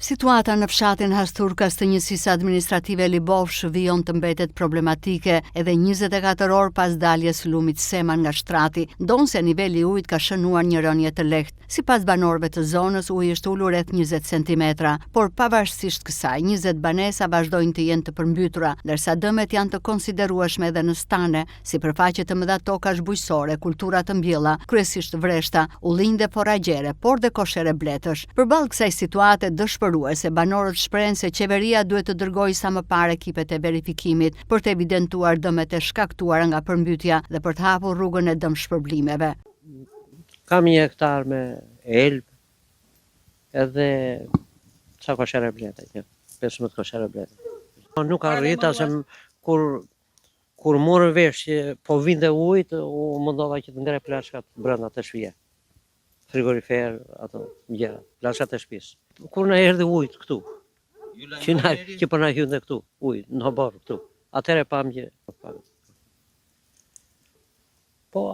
Situata në fshatin Hasturkas të njësisë administrative Libovsh vijon të mbetet problematike edhe 24 orë pas daljes lumit Seman nga shtrati, ndonse niveli i ujit ka shënuar një rënje të lehtë. Sipas banorëve të zonës, uji është ulur rreth 20 cm, por pavarësisht kësaj, 20 banesa vazhdojnë të jenë të përmbytura, ndërsa dëmet janë të konsiderueshme edhe në stane, si përfaqe të mëdha tokash bujqësore, kultura të mbjella, kryesisht vreshta, ullinj dhe forragjere, por dhe koshere bletësh. Përballë kësaj situate se banorët shprehen se qeveria duhet të dërgojë sa më parë ekipet e verifikimit për të evidentuar dëmet e shkaktuara nga përmbytja dhe për të hapur rrugën e dëmshpërblimeve. Kam 1 hektar me elb, edhe sa koshere blete, 15 koshere blete. Nuk arrita se kur morën vesh që po vinte ujit, u mundova që të ngre plashkat brenda të shtëpia. Frigorifer, ato gjëra, plashkat e shtëpisë. Kur na erdhi ujit këtu, që po na hynte këtu, ujit në hobor këtu. Atëherë pam që po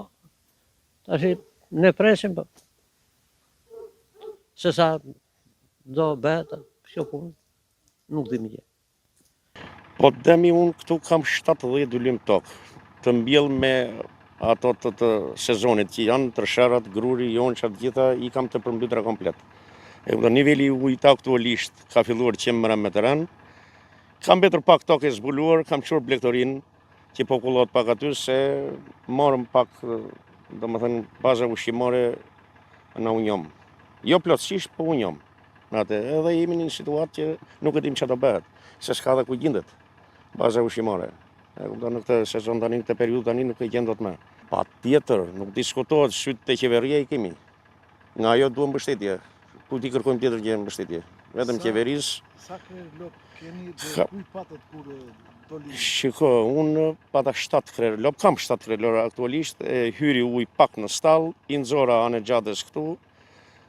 tash ne presim po. Se sa do bëhet kjo punë, nuk di më gjë. Po dëmi unë këtu kam 70 ullim tokë, të mbjell me ato të sezonit që janë tërshërat, gruri, jonçat, gjitha i kam të përmbytura komplet. Niveli ujit aktualisht ka filluar që mëra me të rënë. Kam mbetur pak tokë e zbuluar, kam qurë blektorin që po kullohet pak aty se marrëm pak, domethënë baza ushqimore në unjom. Jo plotësisht, po unjom. Edhe jemi në një situatë që nuk e dim çfarë do bëhet, se s'ka dhe ku gjendet baza ushqimore. Në këtë sezon tani, në këtë periudhë tani nuk e gjen dot më. Patjetër, nuk diskutohet, sytë të qeveria i kemi. Nga ajo duhet mbështetje. Ku ti kërkojmë tjetër gjë mbështetje. Vetëm qeverisë. Sa krerë lop keni dhe kuj patët kur do linë? Shiko, unë pata 7 krerë lop, kam 7 krerë lop aktualisht, hyri uj pak në stall, i nxora anë gjatës këtu.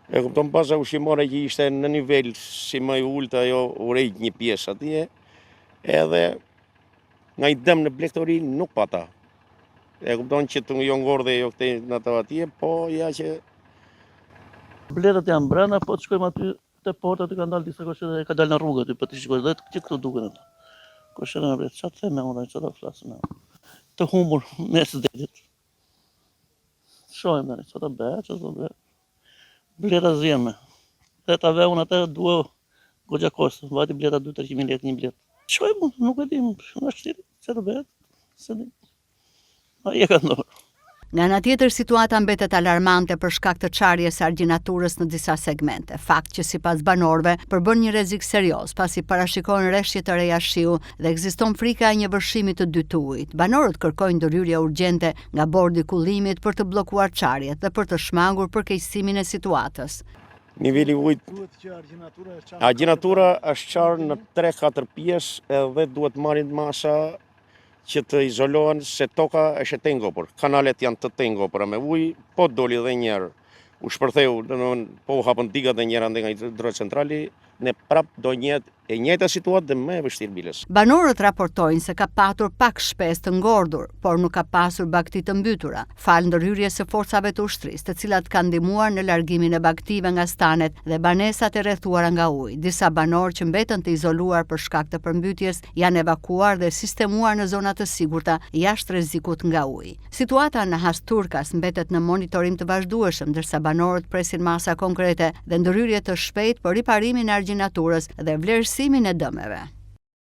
E kupton, baza ushqimore që ishte në nivel si më i ulët, ajo urejt një pjesë atje, edhe nga i dëm në blektori nuk pata. E kupton që të jo ngordhe jo këte në të atje, po ja që Bletët janë brenda, po të shkojmë aty te porta aty ka dalë disa koshere, ka dalë në rrugë aty, po të shkojmë dhe që këtu duken ato. Koshere në bletë, çfarë them unë, çfarë do flasë me. Të humbur mes detit. Shohim tani çfarë do bëhet, çfarë do bëhet. Bleta zjeme. Dhe ta ve unë atë dua goxha kostë, vati bleta 2-300.000 lekë një bletë. Shohim, nuk e dim, nga shtiri, çfarë do bëhet. Se di. Ai e ka ndorë. Nga ana tjetër, situata mbetet alarmante për shkak të çarjes së argjinaturës në disa segmente, fakt që sipas banorëve përbën një rrezik serioz pasi parashikohen rreshje të reja shiu dhe ekziston frika e një vërshimi të dytë të ujit. Banorët kërkojnë ndërhyrje urgjente nga bordi i kullimit për të bllokuar çarjet dhe për të shmangur përkeqësimin e situatës. Niveli ujit, argjinatura është qarë në 3-4 pjesë edhe duhet marrin masa që të izolohen se toka është e tengopur. Kanalet janë të tengopura me ujë, po doli edhe njerë. U shpërtheu, po u hapën digat dhe njëra nga hidrocentrali, ne prap do njetë e njëjta situatë dhe më e vështirë biles. Banorët raportojnë se ka patur pak shpesë të ngordur, por nuk ka pasur bagti të mbytura, falë ndërhyrjes së forcave të ushtrisë, të cilat kanë ndihmuar në largimin e bagtive nga stanet dhe banesat e rrethuara nga uji. Disa banorë që mbetën të izoluar për shkak të përmbytjes janë evakuar dhe sistemuar në zona të sigurta jashtë rrezikut nga uji. Situata në Hasturkas mbetet në monitorim të vazhdueshëm, ndërsa banorët presin masa konkrete dhe ndërhyrje të shpejtë për riparimin e argjinaturës dhe vlerësimin e dëmeve.